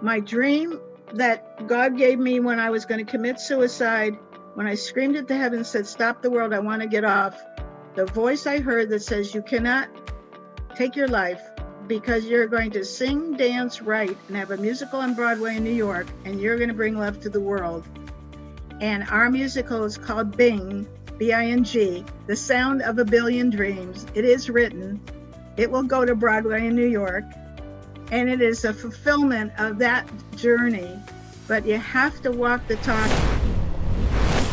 my dream that God gave me when I was going to commit suicide, when I screamed at the heavens, said, stop the world, I want to get off. The voice I heard that says, you cannot take your life because you're going to sing, dance, write, and have a musical on Broadway in New York, and you're going to bring love to the world. And our musical is called Bing, B-I-N-G, The Sound of a Billion Dreams. It is written. It will go to Broadway in New York. And it is a fulfillment of that journey. But you have to walk the talk.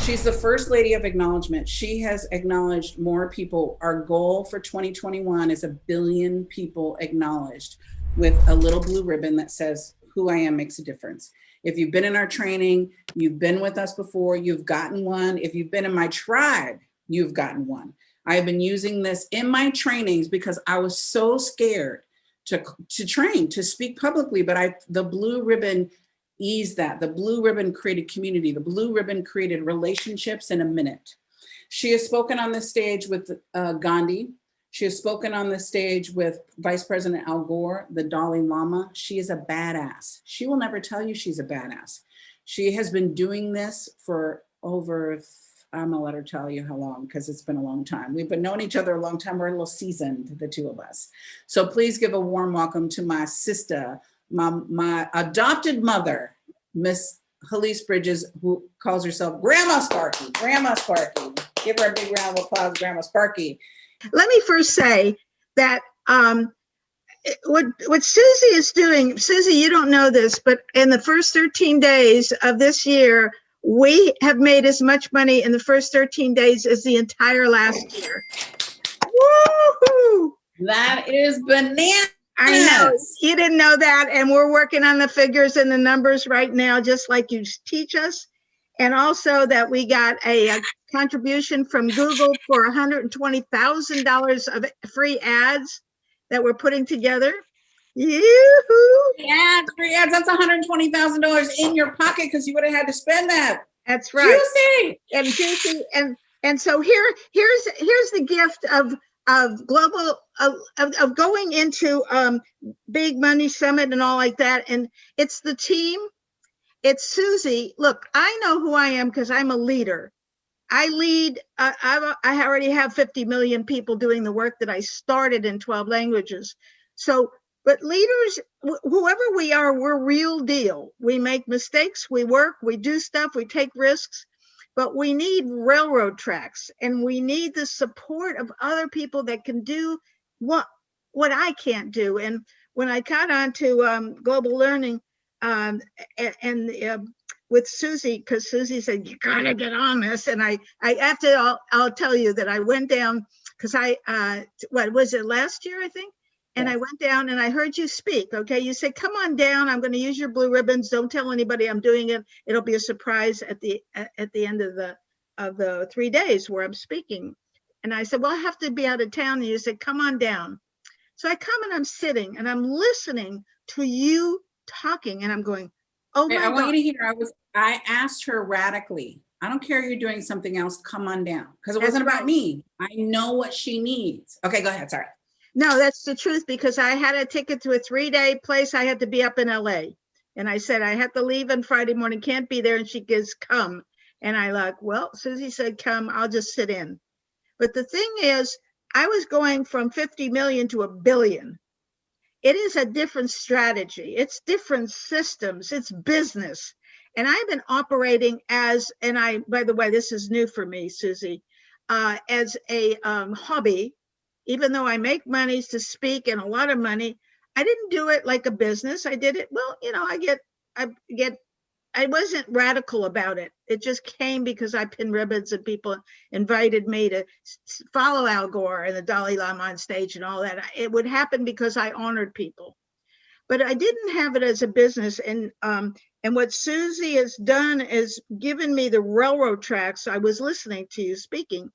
She's the first lady of acknowledgement. She has acknowledged more people. Our goal for 2021 is 1 billion people acknowledged with a little blue ribbon that says, who I am makes a difference. If you've been in our training, you've been with us before, you've gotten one. If you've been in my tribe, you've gotten one. I have been using this in my trainings because I was so scared to train, to speak publicly, but the blue ribbon eased that. The blue ribbon created community. The blue ribbon created relationships in a minute. She has spoken on this stage with Gandhi. She has spoken on the stage with Vice President Al Gore, the Dalai Lama. She is a badass. She will never tell you she's a badass. She has been doing this for over, I'm gonna let her tell you how long, because it's been a long time. We've been knowing each other a long time. We're a little seasoned, the two of us. So please give a warm welcome to my sister, my adopted mother, Miss Helice Bridges, who calls herself Grandma Sparky. Grandma Sparky. Give her a big round of applause, Grandma Sparky. Let me first say that what Susie is doing, Susie, you don't know this, but in the first 13 days of this year, we have made as much money in the first 13 days as the entire last year. Woohoo! That is bananas. I know you didn't know that, and we're working on the figures and the numbers right now, just like you teach us. And also that we got a contribution from Google for $120,000 of free ads that we're putting together. Yoo-hoo! Free ads. That's $120,000 in your pocket because you would have had to spend that. That's right. Juicy. And so here's the gift of global of going into big money summit and all like that. And it's the team. It's Susie. Look, I know who I am because I'm a leader. I lead. I already have 50 million people doing the work that I started in 12 languages. So, but leaders, whoever we are, we're real deal. We make mistakes. We work. We do stuff. We take risks. But we need railroad tracks, and we need the support of other people that can do what I can't do. And when I got onto global learning, with Susie, because Susie said, you gotta get on this. And I'll tell you that I went down, because what was it, last year, I think? And yes. I went down and I heard you speak, okay? You said, come on down, I'm gonna use your blue ribbons. Don't tell anybody I'm doing it. It'll be a surprise at the end of the 3 days where I'm speaking. And I said, well, I have to be out of town. And you said, come on down. So I come and I'm sitting and I'm listening to you talking, and I'm going, oh my God. I want you to hear, I asked her radically, I don't care you're doing something else, come on down. Because it wasn't about me. I know what she needs. Okay, go ahead, sorry. No, that's the truth, because I had a ticket to a 3-day place. I had to be up in LA. And I said, I have to leave on Friday morning, can't be there. And she goes, come. And I like, well, Susie said, come, I'll just sit in. But the thing is, I was going from 50 million to 1 billion. It is a different strategy. It's different systems. It's business. And I've been operating by the way, this is new for me, Susie, as a hobby. Even though I make money to speak and a lot of money, I didn't do it like a business. I did it, well, I wasn't radical about it. It just came because I pinned ribbons and people invited me to follow Al Gore and the Dalai Lama on stage and all that. It would happen because I honored people. But I didn't have it as a business. And what Susie has done is given me the railroad tracks. I was listening to you speaking,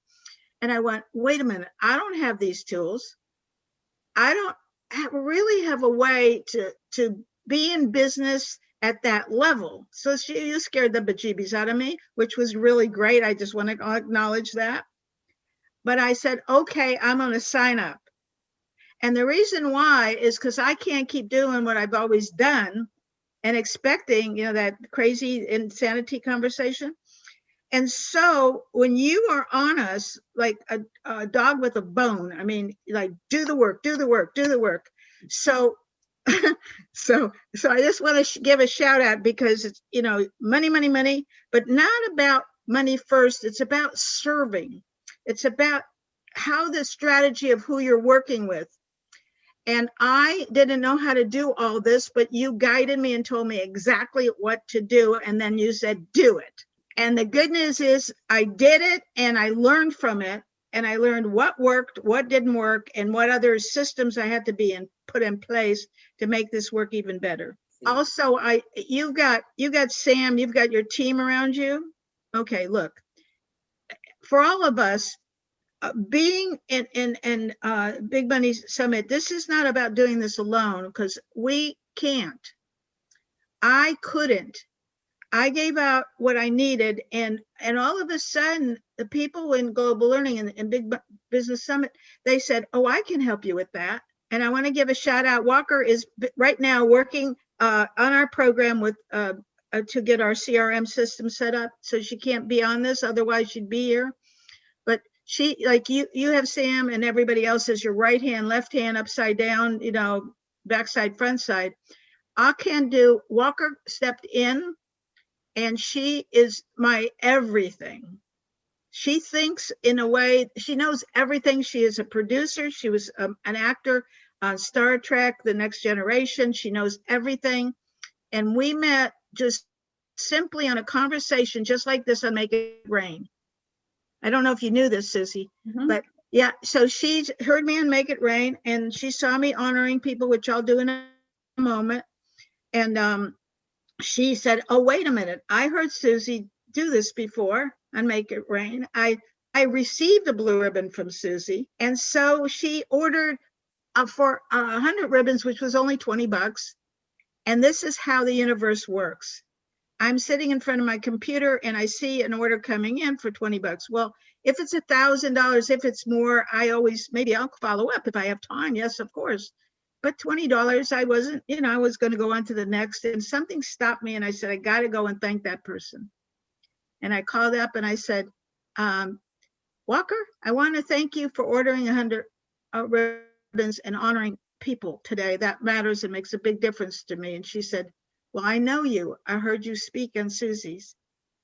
and I went, wait a minute, I don't have these tools. I don't really have a way to be in business at that level. So you scared the bejeebies out of me, which was really great. I just want to acknowledge that. But I said, okay, I'm going to sign up. And the reason why is because I can't keep doing what I've always done and expecting, that crazy insanity conversation. And so when you are on us like a dog with a bone, I mean, like, do the work, do the work, do the work. So, so I just want to give a shout out, because it's, money, money, money, but not about money first. It's about serving. It's about how the strategy of who you're working with. And I didn't know how to do all this, but you guided me and told me exactly what to do. And then you said, do it. And the good news is I did it, and I learned from it, and I learned what worked, what didn't work, and what other systems I had to put in place to make this work even better. Also, you've got Sam, you've got your team around you. Okay, look, for all of us, being in Big Money Summit, this is not about doing this alone, because we can't. I couldn't. I gave out what I needed, and all of a sudden, the people in Global Learning and Big Business Summit, they said, "Oh, I can help you with that." And I want to give a shout out. Walker is right now working on our program with to get our CRM system set up. So she can't be on this, otherwise she'd be here. But she, like you have Sam and everybody else as your right hand, left hand, upside down, backside, front side. I can do. Walker stepped in. And she is my everything. She thinks in a way, she knows everything. She is a producer. She was an actor on Star Trek, The Next Generation. She knows everything. And we met just simply on a conversation just like this on Make It Rain. I don't know if you knew this, Susie, but yeah. So she heard me on Make It Rain, and she saw me honoring people, which I'll do in a moment. And she said, "Oh, wait a minute. I heard Susie do this before on Make It Rain. I received a blue ribbon from Susie." And so she ordered for 100 ribbons, which was only $20. And this is how the universe works. I'm sitting in front of my computer and I see an order coming in for $20. Well, if it's $1,000, if it's more, maybe I'll follow up if I have time. Yes, of course. But $20, I wasn't, I was going to go on to the next, and something stopped me. And I said, I got to go and thank that person. And I called up and I said, Walker, I want to thank you for ordering 100 ribbons and honoring people today. That matters and makes a big difference to me. And she said, well, I know you. I heard you speak on Susie's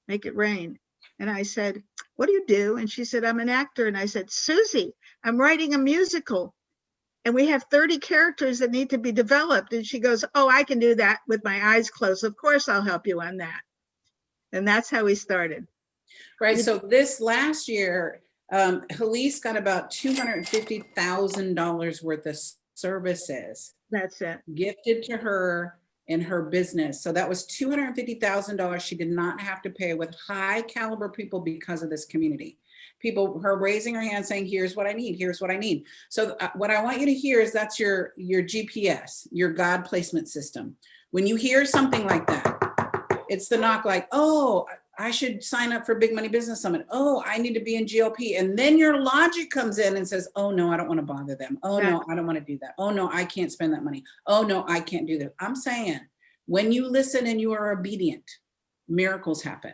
Make It Rain. And I said, what do you do? And she said, I'm an actor. And I said, Susie, I'm writing a musical. And we have 30 characters that need to be developed. And she goes, oh, I can do that with my eyes closed. Of course, I'll help you on that. And that's how we started. Right. So this last year, Helice got about $250,000 worth of services. That's it. Gifted to her in her business. So that was $250,000 she did not have to pay, with high caliber people because of this community. People, her raising her hand saying, here's what I need, here's what I need. So what I want you to hear is that's your GPS, your God placement system. When you hear something like that, it's the knock, like, oh, I should sign up for Big Money Business Summit. Oh, I need to be in GLP. And then your logic comes in and says, oh no, I don't want to bother them. Oh no, I don't want to do that. Oh no, I can't spend that money. Oh no, I can't do that. I'm saying, when you listen and you are obedient, miracles happen.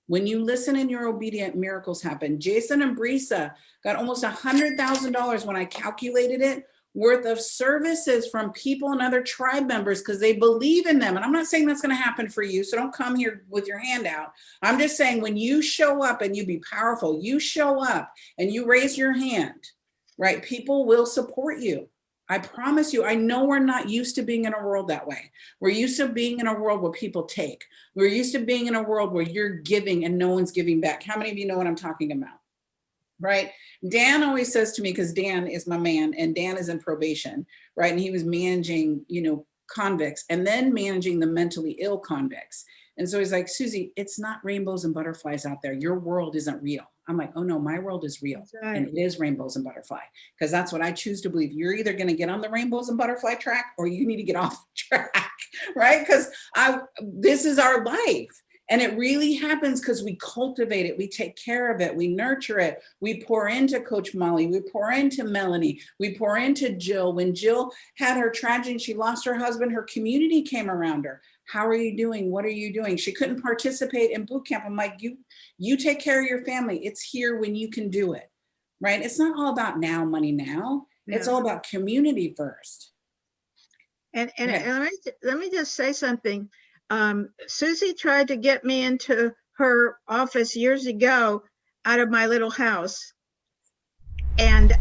When you listen and you're obedient, miracles happen. Jason and Brisa got almost $100,000 when I calculated it, worth of services from people and other tribe members, because they believe in them. And I'm not saying that's going to happen for you, so don't come here with your hand out. I'm just saying, when you show up and you be powerful, you show up and you raise your hand, right? People will support you. I promise you. I know we're not used to being in a world that way. We're used to being in a world where people take. We're used to being in a world where you're giving and no one's giving back. How many of you know what I'm talking about? Right? Dan always says to me, because Dan is my man and Dan is in probation, right? And he was managing, convicts and then managing the mentally ill convicts. And so he's like, Susie, it's not rainbows and butterflies out there. Your world isn't real. I'm like, oh no, my world is real. Right. And it is rainbows and butterfly, because that's what I choose to believe. You're either going to get on the rainbows and butterfly track, or you need to get off the track, right? Because this is our life. And it really happens because we cultivate it, we take care of it, we nurture it, we pour into Coach Molly, we pour into Melanie, we pour into Jill. When Jill had her tragedy, she lost her husband, her community came around her. How are you doing? What are you doing? She couldn't participate in boot camp. I'm like, you take care of your family. It's here when you can do it, right? It's not all about now, money now. Yeah. It's all about community first. And let me just say something. Susie tried to get me into her office years ago out of my little house. And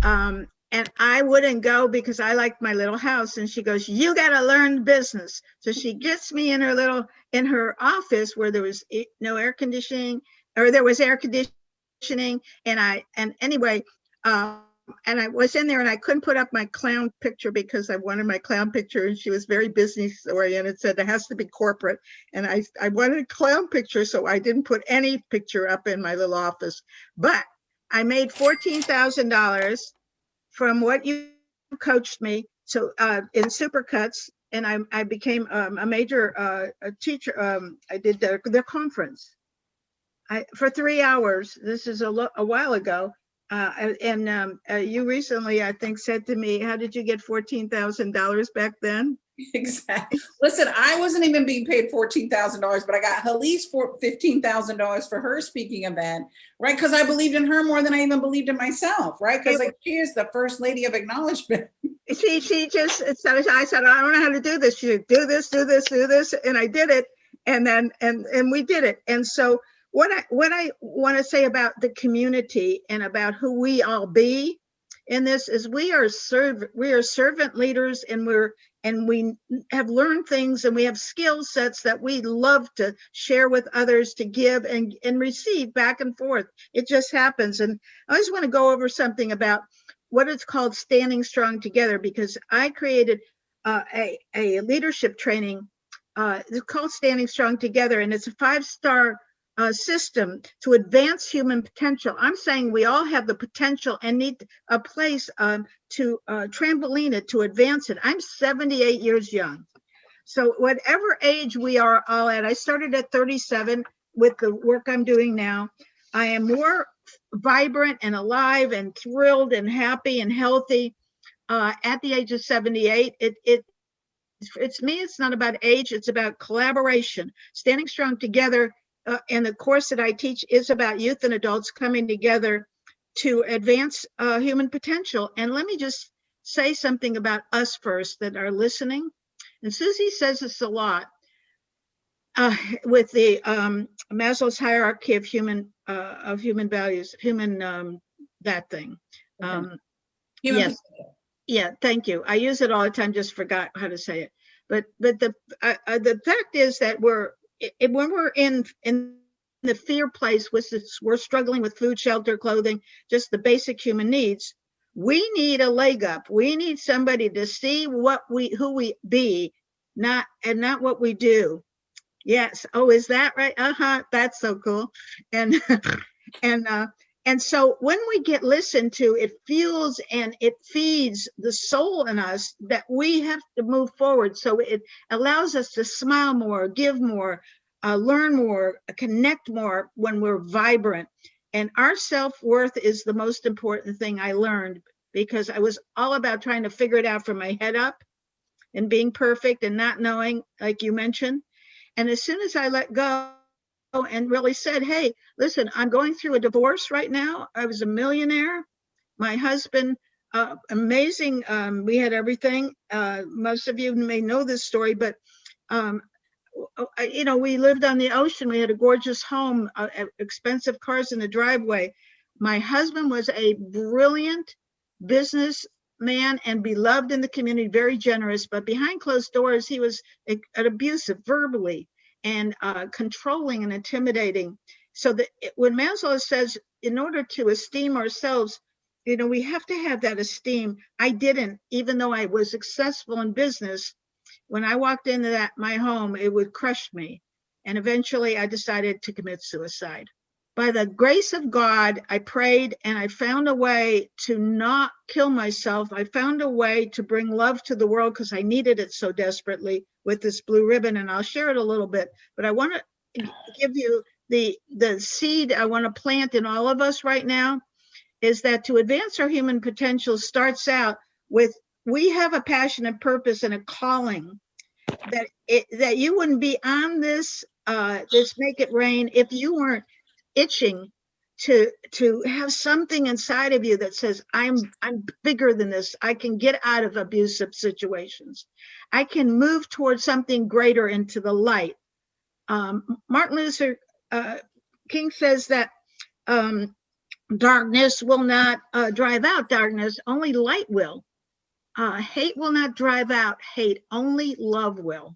I wouldn't go because I liked my little house. And she goes, you got to learn business. So she gets me in her office where there was no air conditioning, or there was air conditioning. And anyway, and I was in there and I couldn't put up my clown picture because I wanted my clown picture, and she was very business oriented, said it has to be corporate. And I wanted a clown picture, so I didn't put any picture up in my little office. But I made $14,000 from what you coached me. So in Supercuts, and I became a major teacher. I did their conference for 3 hours. This is a while ago. You recently, I think, said to me, how did you get $14,000 back then? Exactly. Listen, I wasn't even being paid $14,000, but I got Helice for $15,000 for her speaking event, right? Because I believed in her more than I even believed in myself, right? Because like she is the first lady of acknowledgement. She just, I said, I don't know how to do this. She said, do this, and I did it, and then and we did it. And so what I want to say about the community and about who we all be in this is we are servant leaders, and we have learned things, and we have skill sets that we love to share with others, to give and receive back and forth. It just happens. And I just want to go over something about what it's called standing strong together, because I created a leadership training. It's called Standing Strong Together, and it's a 5-star system to advance human potential. I'm saying we all have the potential and need a place to trampoline it, to advance it. I'm 78 years young. So whatever age we are all at, I started at 37 with the work I'm doing now. I am more vibrant and alive and thrilled and happy and healthy at the age of 78. It's me. It's not about age. It's about collaboration, standing strong together. And the course that I teach is about youth and adults coming together to advance human potential. And let me just say something about us first that are listening. And Susie says this a lot with the Maslow's hierarchy of human values, that thing. Yes. Yeah, thank you. I use it all the time, just forgot how to say it. But the fact is that when we're in the fear place, we're struggling with food, shelter, clothing, just the basic human needs. We need a leg up. We need somebody to see who we be, not what we do. Yes. Oh, is that right? That's so cool. And and so when we get listened to, it fuels and it feeds the soul in us that we have to move forward. So it allows us to smile more, give more, learn more, connect more when we're vibrant. And our self-worth is the most important thing I learned, because I was all about trying to figure it out from my head up and being perfect and not knowing, like you mentioned. And as soon as I let go and really said, hey, listen, I'm going through a divorce right now. I was a millionaire. My husband, amazing. We had everything. Most of you may know this story, but we lived on the ocean. We had a gorgeous home, expensive cars in the driveway. My husband was a brilliant businessman and beloved in the community, very generous, but behind closed doors, he was abusive verbally and controlling and intimidating. So that when Maslow says, in order to esteem ourselves, we have to have that esteem. I didn't, even though I was successful in business. When I walked into my home, it would crush me. And eventually I decided to commit suicide. By the grace of God, I prayed and I found a way to not kill myself. I found a way to bring love to the world because I needed it so desperately with this blue ribbon. And I'll share it a little bit, but I want to give you the seed I want to plant in all of us right now, is that to advance our human potential starts out with, we have a passion and purpose and a calling. that you wouldn't be on this Make It Rain if you weren't itching to have something inside of you that says, I'm bigger than this. I can get out of abusive situations. I can move towards something greater into the light. Martin Luther King says that darkness will not drive out darkness, only light will. Hate will not drive out hate, only love will.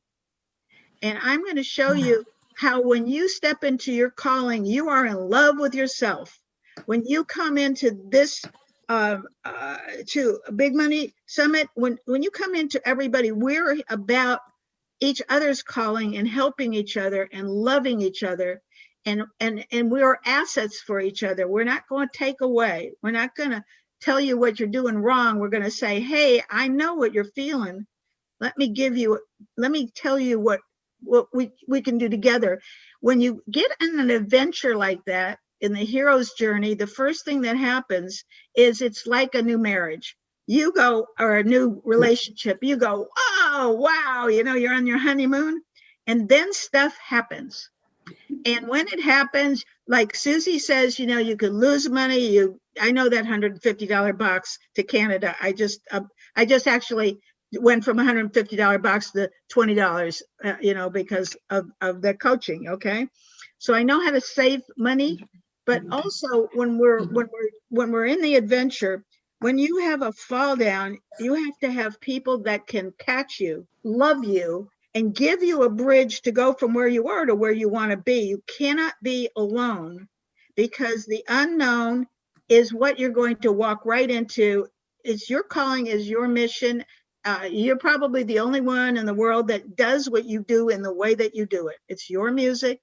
And I'm going to show you how when you step into your calling, you are in love with yourself. When you come into this to Big Money Summit, when you come into everybody, we're about each other's calling and helping each other and loving each other. And we're assets for each other. We're not going to take away. We're not going to tell you what you're doing wrong. We're going to say, hey, I know what you're feeling. Let me tell you what we can do together. When you get in an adventure like that, in the hero's journey, the first thing that happens is it's like a new marriage. You go, or a new relationship, you go, oh, wow, you're on your honeymoon, and then stuff happens. And when it happens, like Susie says, you could lose money. I know that $150 box to Canada. I just actually went from $150 box to $20, because of the coaching. Okay. So I know how to save money, but also when we're in the adventure, when you have a fall down, you have to have people that can catch you, love you, and give you a bridge to go from where you are to where you want to be. You cannot be alone, because the unknown is what you're going to walk right into. It's your calling, is your mission. You're probably the only one in the world that does what you do in the way that you do it. It's your music.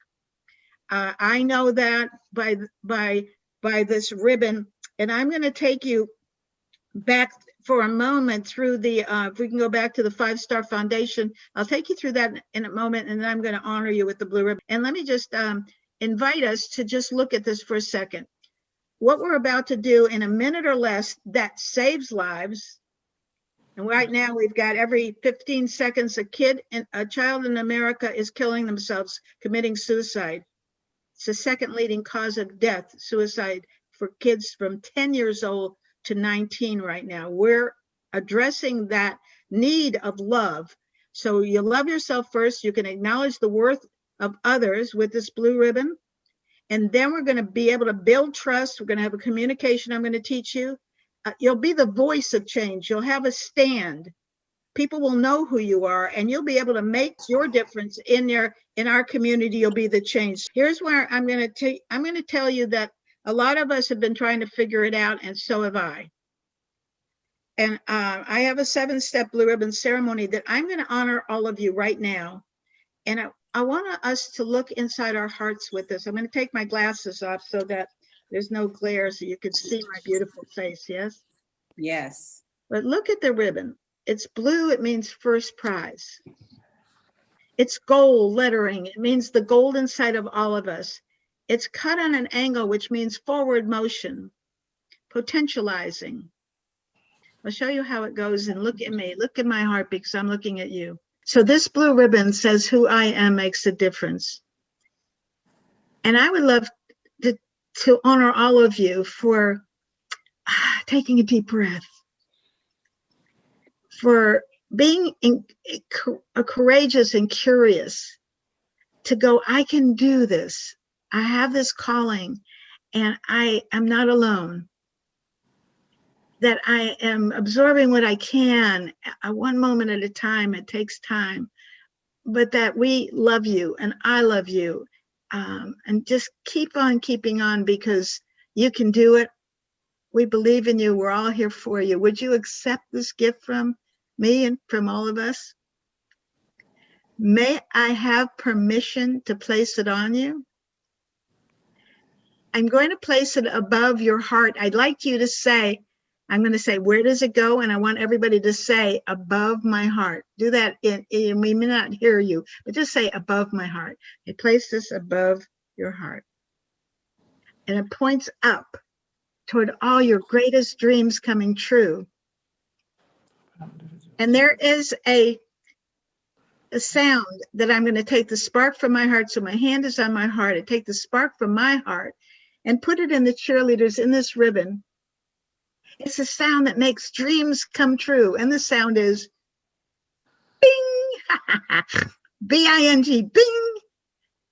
I know that by this ribbon, and I'm going to take you back for a moment through the, if we can go back to the 5-Star Foundation, I'll take you through that in a moment, and then I'm going to honor you with the blue ribbon. And let me just invite us to just look at this for a second. What we're about to do in a minute or less, that saves lives. And right now we've got every 15 seconds, a child in America is killing themselves, committing suicide. It's the second leading cause of death, suicide, for kids from 10 years old to 19 right now. We're addressing that need of love. So you love yourself first. You can acknowledge the worth of others with this blue ribbon. And then we're going to be able to build trust. We're going to have a communication I'm going to teach you. You'll be the voice of change. You'll have a stand. People will know who you are, and you'll be able to make your difference in our community. You'll be the change. Here's where I'm going to tell you that a lot of us have been trying to figure it out, and so have I. And I have a 7-step blue ribbon ceremony that I'm going to honor all of you right now. And I want us to look inside our hearts with this. I'm going to take my glasses off so that there's no glare, so you can see my beautiful face. Yes? Yes. But look at the ribbon. It's blue. It means first prize. It's gold lettering. It means the gold inside of all of us. It's cut on an angle, which means forward motion, potentializing. I'll show you how it goes, and look at me. Look at my heart, because I'm looking at you. So this blue ribbon says who I am makes a difference. And I would love to honor all of you for taking a deep breath, for being courageous and curious, to go, I can do this. I have this calling, and I am not alone. That I am absorbing what I can, one moment at a time. It takes time, but that we love you and I love you, and just keep on keeping on, because you can do it. We believe in you. We're all here for you. Would you accept this gift from me and from all of us? May I have permission to place it on you? I'm going to place it above your heart. I'd like you to say, I'm going to say, where does it go? And I want everybody to say, above my heart. Do that, we may not hear you, but just say, above my heart. I place this above your heart. And it points up toward all your greatest dreams coming true. And there is a a sound that I'm going to take the spark from my heart. So my hand is on my heart. I take the spark from my heart and put it in the cheerleaders in this ribbon. It's a sound that makes dreams come true. And the sound is bing, B-I-N-G, bing.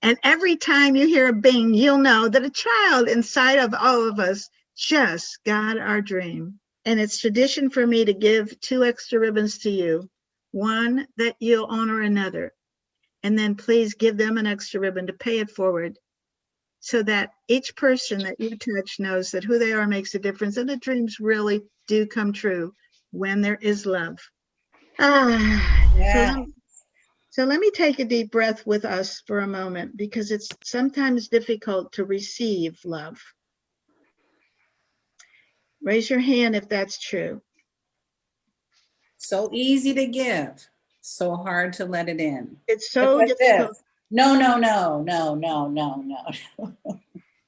And every time you hear a bing, you'll know that a child inside of all of us just got our dream. And it's tradition for me to give 2 extra ribbons to you. One that you'll honor another. And then please give them an extra ribbon to pay it forward so that each person that you touch knows that who they are makes a difference and the dreams really do come true when there is love. Yeah. So let me take a deep breath with us for a moment because it's sometimes difficult to receive love. Raise your hand if that's true. So easy to give, so hard to let it in. It's so difficult. No.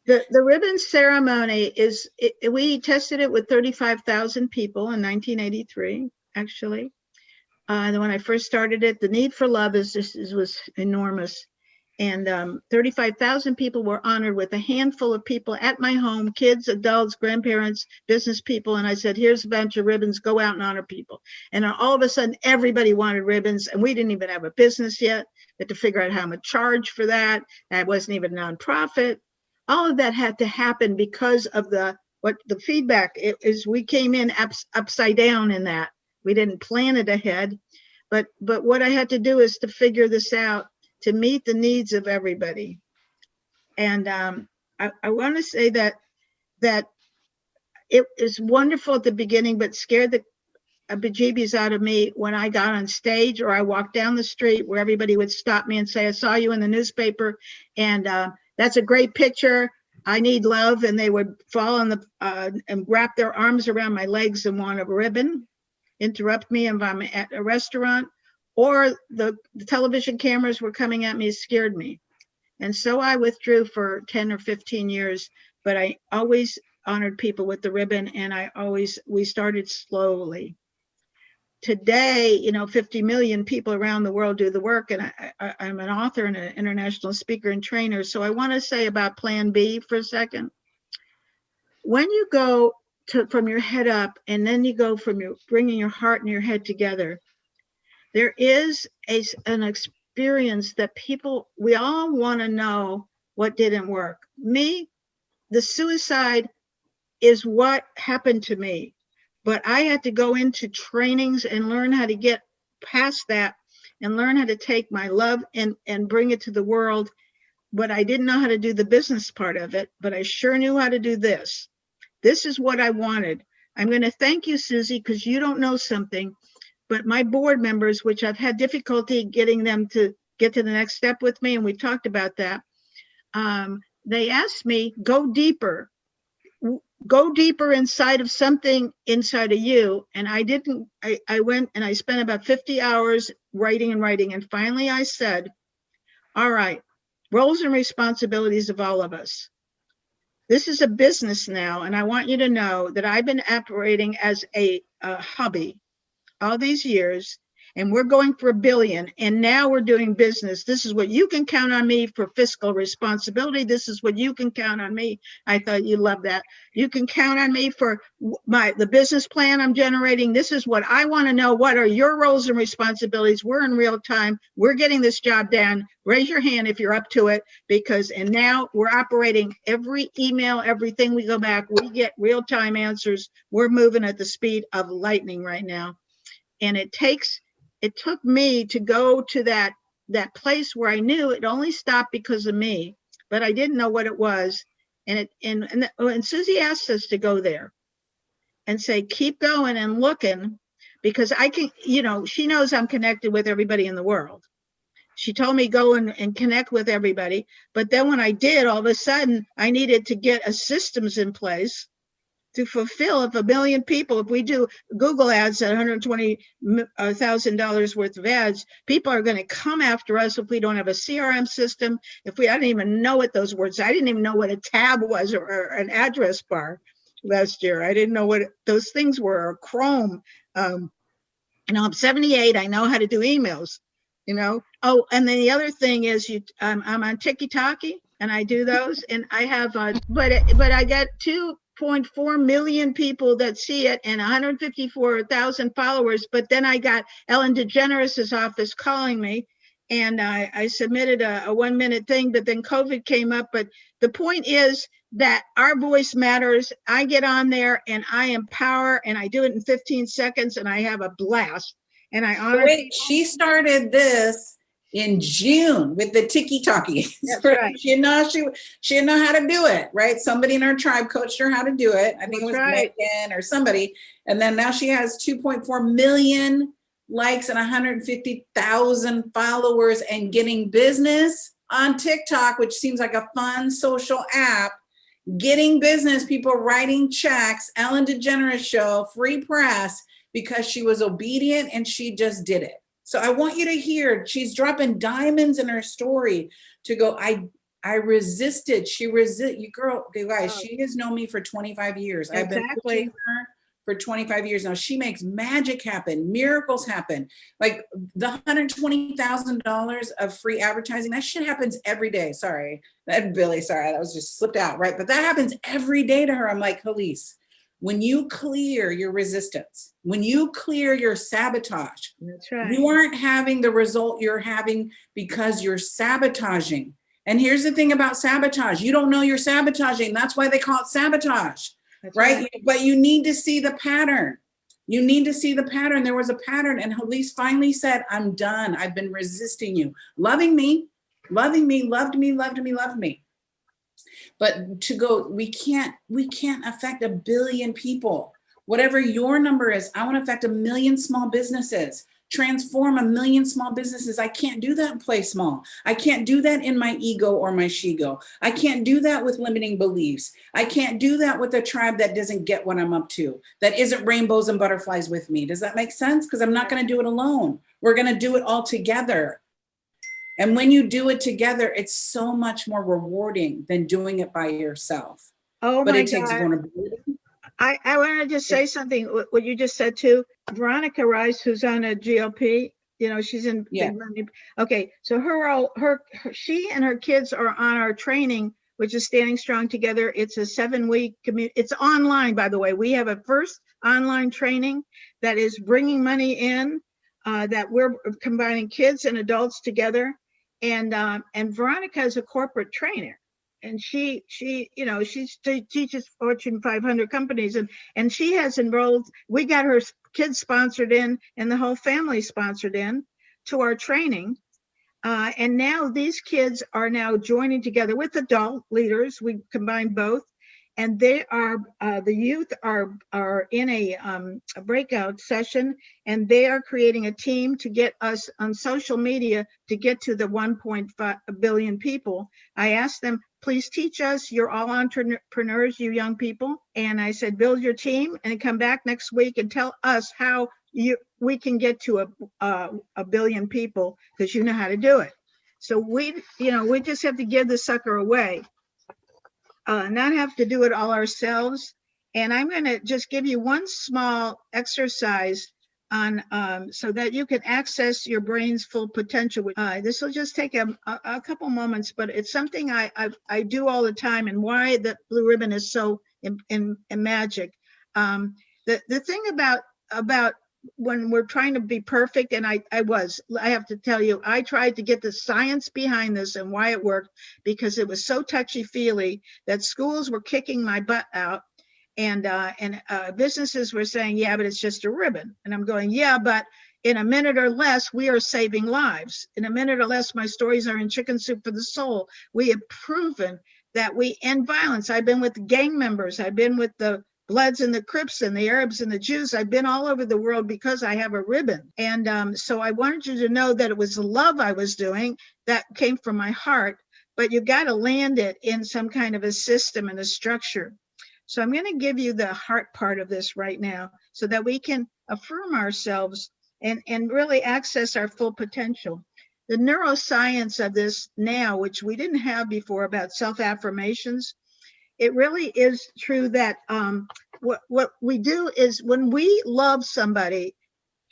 The ribbon ceremony is, we tested it with 35,000 people in 1983, actually. And when I first started it, the need for love was enormous. And 35,000 people were honored with a handful of people at my home, kids, adults, grandparents, business people. And I said, here's a bunch of ribbons, go out and honor people. And all of a sudden, everybody wanted ribbons. And we didn't even have a business yet. We had to figure out how much charge for that. That wasn't even a nonprofit. All of that had to happen because of the feedback is. We came in upside down in that. We didn't plan it ahead. But what I had to do is to figure this out, to meet the needs of everybody. And I want to say that it is wonderful at the beginning, but scared the bejeebies out of me when I got on stage or I walked down the street where everybody would stop me and say, I saw you in the newspaper and that's a great picture. I need love. And they would fall on and wrap their arms around my legs and want a ribbon, interrupt me if I'm at a restaurant, or the television cameras were coming at me. It scared me. And so I withdrew for 10 or 15 years, but I always honored people with the ribbon, and we started slowly. Today, 50 million people around the world do the work, and I'm an author and an international speaker and trainer. So I want to say about Plan B for a second. When you go from your head up, and then you go from bringing your heart and your head together, there is an experience that we all want to know what didn't work. Me, the suicide is what happened to me. But I had to go into trainings and learn how to get past that and learn how to take my love and bring it to the world. But I didn't know how to do the business part of it, but I sure knew how to do this. This is what I wanted. I'm going to thank you, Susie, because you don't know something, but my board members, which I've had difficulty getting them to get to the next step with me, and we talked about that, they asked me, go deeper inside of something inside of you. And I didn't. I went and I spent about 50 hours writing. And finally I said, all right, roles and responsibilities of all of us. This is a business now, and I want you to know that I've been operating as a hobby all these years, and we're going for $1 billion, and now we're doing business. This is what you can count on me for fiscal responsibility. This is what you can count on me. I thought you'd love that. You can count on me for the business plan I'm generating. This is what I want to know. What are your roles and responsibilities? We're in real time. We're getting this job done. Raise your hand if you're up to it, and now we're operating every email, everything we go back, we get real time answers. We're moving at the speed of lightning right now. And it took me to go to that place where I knew it only stopped because of me, but I didn't know what it was. And Susie asked us to go there and say, keep going and looking, because I can, she knows I'm connected with everybody in the world. She told me go and connect with everybody. But then when I did, all of a sudden I needed to get a systems in place to fulfill. If 1 million people, if we do Google ads at $120,000 worth of ads, people are going to come after us if we don't have a CRM system. I didn't even know what those words, I didn't even know what a tab was or an address bar last year. I didn't know what those things were, or Chrome. I'm 78. I know how to do emails. you know. Oh, and then the other thing is I'm on TikTok and I do those, and I have but I get 2.4 million people that see it and 154,000 followers. But then I got Ellen DeGeneres' office calling me, and I submitted a 1-minute thing, but then COVID came up. But the point is that our voice matters. I get on there and I empower, and I do it in 15 seconds, and I have a blast. And I honor. Wait, she started this in June with the tiki-talkie. That's right. She didn't know how to do it, right? Somebody in our tribe coached her how to do it. I think it was right. Megan or somebody. And then now she has 2.4 million likes and 150,000 followers and getting business on TikTok, which seems like a fun social app. Getting business, people writing checks, Ellen DeGeneres show, free press, because she was obedient and she just did it. So I want you to hear, she's dropping diamonds in her story to go, I resisted. You guys, she has known me for 25 years. Exactly. I've been coaching her for 25 years now. She makes magic happen, miracles happen. Like the $120,000 of free advertising, that shit happens every day. Sorry, that was just slipped out, right? But that happens every day to her. I'm like, Helice, when you clear your resistance, when you clear your sabotage, that's right. You aren't having the result you're having because you're sabotaging. And here's the thing about sabotage. You don't know you're sabotaging. That's why they call it sabotage, right? But you need to see the pattern. You need to see the pattern. There was a pattern, and Helice finally said, I'm done. I've been resisting you. Loving me, loved me. But to go, we can't affect 1 billion people. Whatever your number is, I want to affect 1 million small businesses, transform 1 million small businesses. I can't do that and play small. I can't do that in my ego or my she-go. I can't do that with limiting beliefs. I can't do that with a tribe that doesn't get what I'm up to, that isn't rainbows and butterflies with me. Does that make sense? Because I'm not going to do it alone. We're going to do it all together. And when you do it together, it's so much more rewarding than doing it by yourself. Oh, but my it takes God. vulnerability. I want to just say something, what you just said too. Veronica Rice, who's on a GLP, she's in big money. Okay, so she and her kids are on our training, which is Standing Strong Together. It's a 7-week community. It's online, by the way. We have a first online training that is bringing money in, that we're combining kids and adults together. And Veronica is a corporate trainer, and she teaches Fortune 500 companies, and she has enrolled. We got her kids sponsored in, and the whole family sponsored in to our training. And now these kids are now joining together with adult leaders. We combine both, and they are the youth are in a breakout session, and they are creating a team to get us on social media to get to the 1.5 billion people. I asked them, please teach us. You're all entrepreneurs, you young people. And I said, build your team and come back next week and tell us how we can get to a billion people, because you know how to do it. So we just have to give the sucker away. Not have to do it all ourselves. And I'm going to just give you one small exercise on so that you can access your brain's full potential. This will just take a couple moments, but it's something I do all the time, and why the blue ribbon is so in magic. The thing about when we're trying to be perfect, and I have to tell you, I tried to get the science behind this and why it worked, because it was so touchy-feely that schools were kicking my butt out, and businesses were saying, yeah, but it's just a ribbon. And I'm going, yeah, but in a minute or less, we are saving lives. In a minute or less, my stories are in Chicken Soup for the Soul. We have proven that we end violence. I've been with gang members. I've been with the Bloods and the Crips and the Arabs and the Jews. I've been all over the world because I have a ribbon. And so I wanted you to know that it was the love I was doing that came from my heart, but you got to land it in some kind of a system and a structure. So I'm going to give you the heart part of this right now so that we can affirm ourselves and really access our full potential. The neuroscience of this now, which we didn't have before, about self-affirmations, it really is true that what we do is when we love somebody,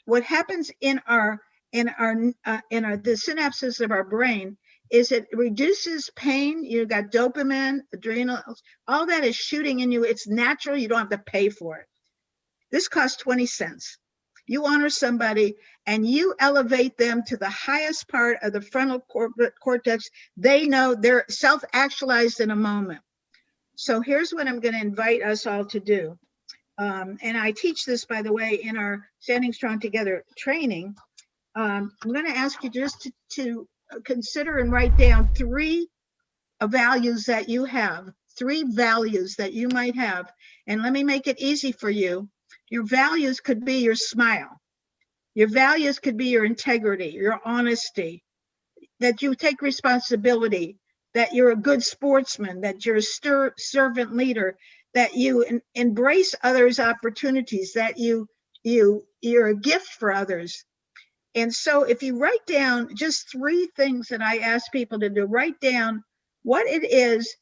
what happens in our the synapses of our brain is it reduces pain. You've got dopamine, adrenals, all that is shooting in you. It's natural. You don't have to pay for it. This costs 20 cents. You honor somebody and you elevate them to the highest part of the frontal cortex. They know they're self-actualized in a moment. So here's what I'm going to invite us all to do. And I teach this, by the way, in our Standing Strong Together training. I'm going to ask you just to consider and write down 3 values that you have, 3 values that you might have. And let me make it easy for you. Your values could be your smile. Your values could be your integrity, your honesty, that you take responsibility, that you're a good sportsman, that you're a servant leader, that you embrace others' opportunities, that you're a gift for others. And so if you write down just 3 things that I ask people to do, write down what it is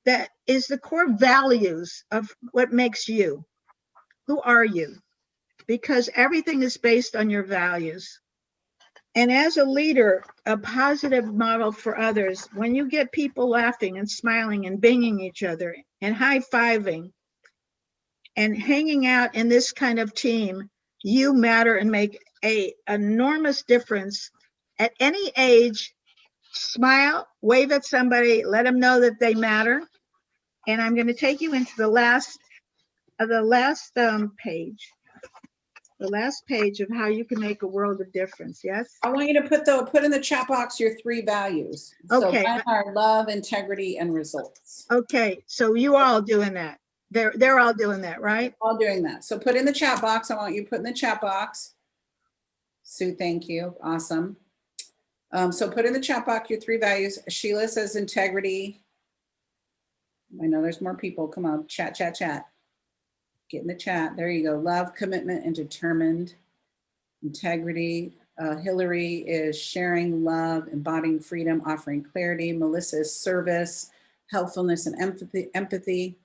that is the core values of what makes you. Who are you? Because everything is based on your values. And as a leader, a positive model for others, when you get people laughing and smiling and banging each other and high-fiving and hanging out in this kind of team, you matter and make an enormous difference. At any age, smile, wave at somebody, let them know that they matter. And I'm going to take you into the last page. The last page of how you can make a world of difference. Yes. I want you to put in the chat box your 3 values. Okay. So mine are love, integrity, and results. Okay. So you all doing that. They're all doing that, right? All doing that. So put in the chat box. I want you to put in the chat box. Sue, thank you. Awesome. So put in the chat box your 3 values. Sheila says integrity. I know there's more people. Come on, chat. Get in the chat. There you go. Love, commitment, and determined. Integrity. Hillary is sharing love, embodying freedom, offering clarity. Melissa is service, helpfulness, and empathy.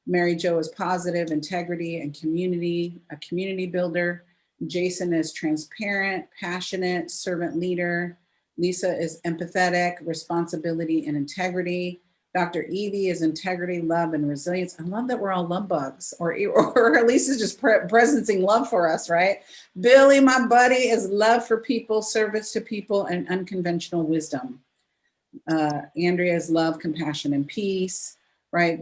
Mary Jo is positive, integrity, and community, a community builder. Jason is transparent, passionate, servant leader. Lisa is empathetic, responsibility, and integrity. Dr. Evie is integrity, love, and resilience. I love that we're all love bugs, or at least it's just presencing love for us, right? Billy, my buddy, is love for people, service to people, and unconventional wisdom. Andrea is love, compassion, and peace, right?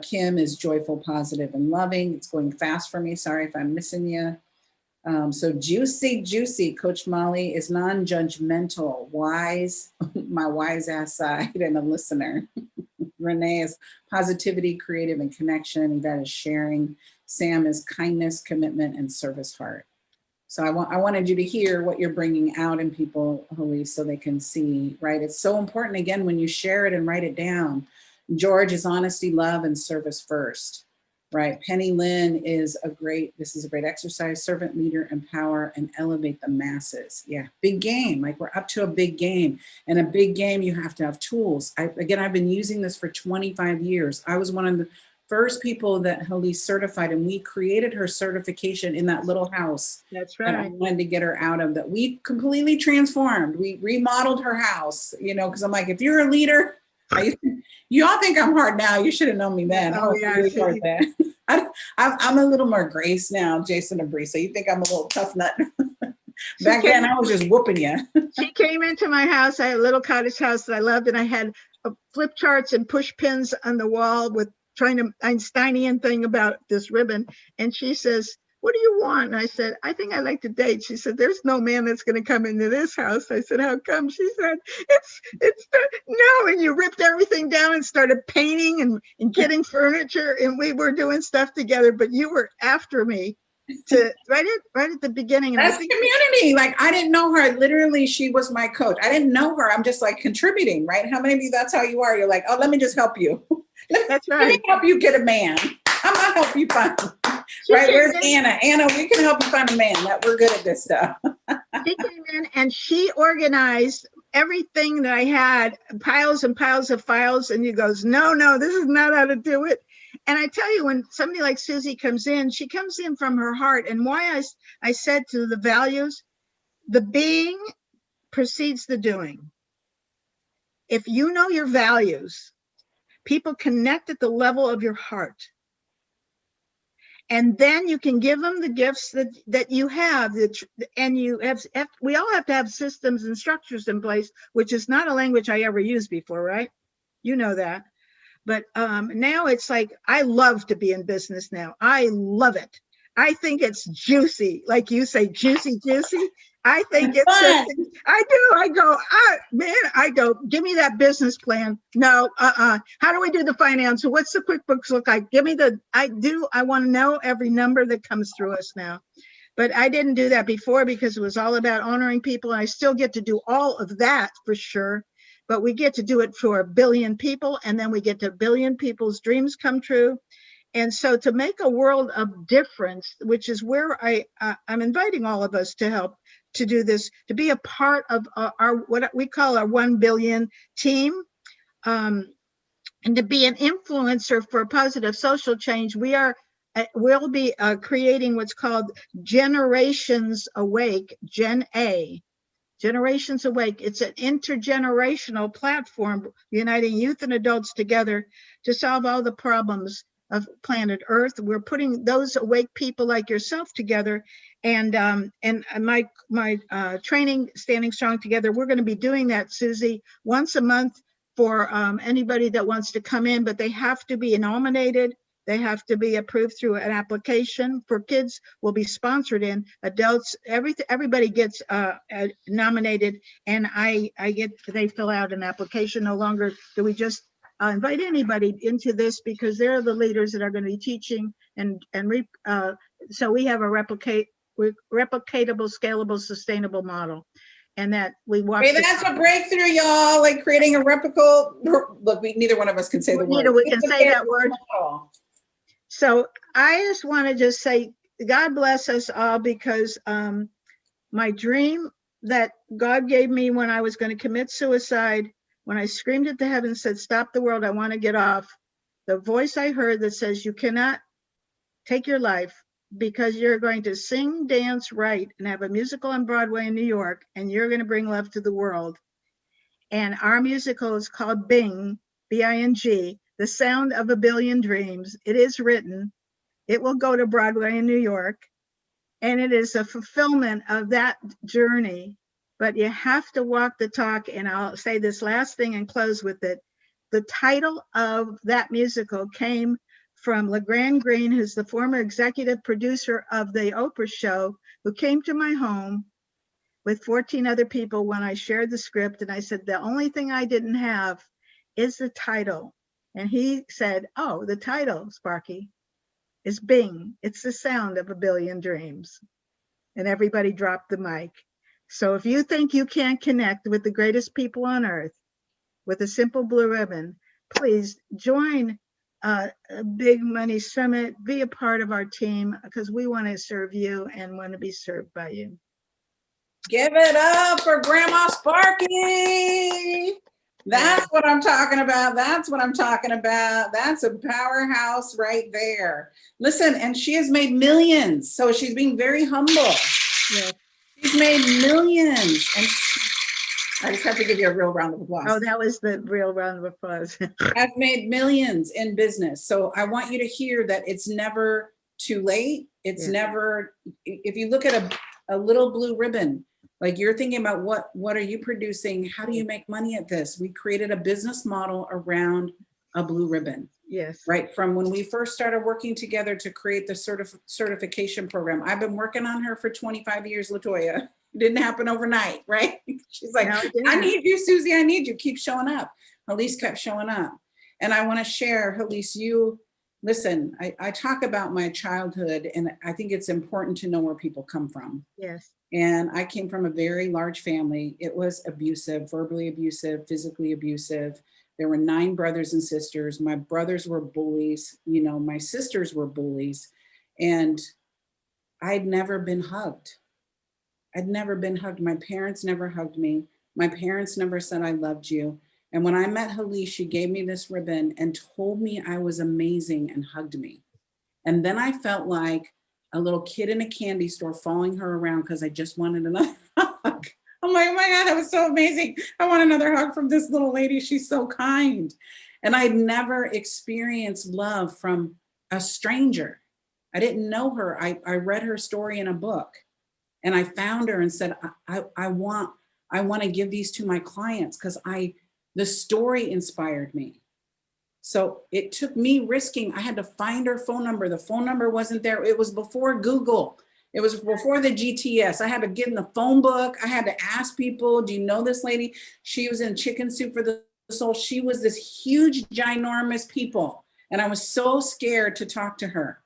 Kim is joyful, positive, and loving. It's going fast for me. Sorry if I'm missing you. So juicy. Coach Molly is non-judgmental, wise, my wise ass side, and a listener. Renee is positivity, creative, and connection. Yvette is sharing. Sam is kindness, commitment, and service heart. So I wanted you to hear what you're bringing out in people, Helice, so they can see, right? It's so important, again, when you share it and write it down. George is honesty, love, and service first. Right. Penny Lynn is this is a great exercise, servant leader, empower, and elevate the masses. Yeah. Big game. Like we're up to a big game, and a big game, you have to have tools. I've been using this for 25 years. I was one of the first people that Helice certified, and we created her certification in that little house. That's right. That I wanted to get her out of, that we completely transformed. We remodeled her house, because I'm like, if you're a leader, you all think I'm hard now. You should have known me then. Oh, yeah. Really hard then. I'm a little more grace now, Jason and Bree. So you think I'm a little tough nut. Back then, I was just whooping you. She came into my house. I had a little cottage house that I loved, and I had flip charts and push pins on the wall with trying to Einsteinian thing about this ribbon. And she says, "What do you want?" And I said, "I think I like to date." She said, "There's no man that's going to come into this house." I said, "How come?" She said, it's no. And you ripped everything down and started painting and getting furniture. And we were doing stuff together, but you were after me to right at the beginning. And that's community. Like, I didn't know her. Literally, she was my coach. I didn't know her. I'm just like contributing, right? How many of you, that's how you are? You're like, oh, let me just help you. That's right. Let me help you get a man. I'm going to help you find right, where's Anna? Anna, we can help you find a man. That we're good at this stuff. She came in and she organized everything that I had, piles and piles of files. And he goes, no, this is not how to do it. And I tell you, when somebody like Susie comes in, she comes in from her heart. And why I said to the values, the being precedes the doing. If you know your values, people connect at the level of your heart. And then you can give them the gifts that you have, and you have, we all have to have systems and structures in place, which is not a language I ever used before, right? You know that. But now it's like, I love to be in business now. I love it. I think it's juicy, like you say, juicy, juicy. I think it's fun. I do. I go, man, I go, give me that business plan. No, how do we do the finance? What's the QuickBooks look like? Give me I want to know every number that comes through us now. But I didn't do that before because it was all about honoring people. And I still get to do all of that for sure. But we get to do it for 1 billion people. And then we get to 1 billion people's dreams come true. And so to make a world of difference, which is where I'm inviting all of us to help to do this, to be a part of our what we call our 1 billion team, and to be an influencer for positive social change. We'll be creating what's called Generations Awake, Gen A. Generations Awake. It's an intergenerational platform uniting youth and adults together to solve all the problems of planet Earth. We're putting those awake people like yourself together, and my training, Standing Strong Together, we're going to be doing that, Susie, once a month for anybody that wants to come in, but they have to be nominated. They have to be approved through an application. For kids, will be sponsored in. Adults, everybody gets nominated, and they fill out an application. No longer do we just invite anybody into this, because they're the leaders that are going to be teaching, so we have a replicatable, scalable, sustainable model, and that we walk. Hey, that's a breakthrough, y'all! Like creating a replicable. Look, neither one of us can say the word. We can say that word. So I just want to just say, God bless us all, because my dream that God gave me when I was going to commit suicide, when I screamed at the heavens, said, stop the world, I want to get off. The voice I heard that says, you cannot take your life because you're going to sing, dance, write, and have a musical on Broadway in New York, and you're going to bring love to the world. And our musical is called Bing, B-I-N-G, The Sound of a Billion Dreams. It is written. It will go to Broadway in New York. And it is a fulfillment of that journey. But you have to walk the talk. And I'll say this last thing and close with it. The title of that musical came from LeGrand Green, who's the former executive producer of the Oprah show, who came to my home with 14 other people when I shared the script. And I said, the only thing I didn't have is the title. And he said, oh, the title, Sparky, is Bing. It's the sound of a billion dreams. And everybody dropped the mic. So if you think you can't connect with the greatest people on earth with a simple blue ribbon, please join a Big Money Summit. Be a part of our team, because we want to serve you and want to be served by you. Give it up for Grandma Sparky. That's what I'm talking about. That's what I'm talking about. That's a powerhouse right there. Listen, and she has made millions. So she's being very humble. Yeah. She's made millions. And I just have to give you a real round of applause. Oh, that was the real round of applause. I've made millions in business. So I want you to hear that it's never too late. It's never, if you look at a little blue ribbon, like you're thinking about what are you producing? How do you make money at this? We created a business model around a blue ribbon. Yes. Right. From when we first started working together to create the certification program. I've been working on her for 25 years, LaToya. It didn't happen overnight, right? She's like, I need you, Susie. I need you. Keep showing up. Helice kept showing up. And I want to share, Helice, listen, I talk about my childhood, and I think it's important to know where people come from. Yes. And I came from a very large family. It was abusive, verbally abusive, physically abusive. There were 9 brothers and sisters. My brothers were bullies. You know, my sisters were bullies. And I'd never been hugged. I'd never been hugged. My parents never hugged me. My parents never said, I loved you. And when I met Helice, she gave me this ribbon and told me I was amazing and hugged me. And then I felt like a little kid in a candy store following her around because I just wanted another hug. I'm like, oh my God, that was so amazing. I want another hug from this little lady. She's so kind. And I'd never experienced love from a stranger. I didn't know her. I read her story in a book, and I found her and said, I want to give these to my clients because the story inspired me. So it took me risking. I had to find her phone number. The phone number wasn't there. It was before Google. It was before the GTS. I had to get in the phone book. I had to ask people, do you know this lady? She was in Chicken Soup for the Soul. She was this huge, ginormous people. And I was so scared to talk to her.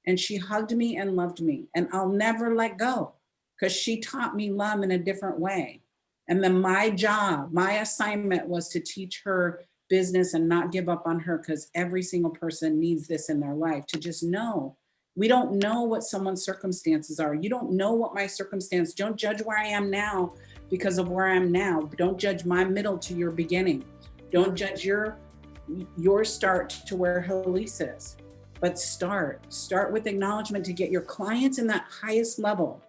And she hugged me and loved me. And I'll never let go because she taught me love in a different way. And then my job, my assignment was to teach her business and not give up on her, because every single person needs this in their life, to just know. We don't know what someone's circumstances are. You don't know what my circumstance. Don't judge where I am now because of where I am now. Don't judge my middle to your beginning. Don't judge your start to where Helice is. But start with acknowledgement to get your clients in that highest level.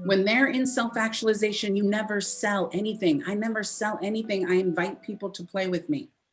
When they're in self-actualization, you never sell anything. I never sell anything. I invite people to play with me.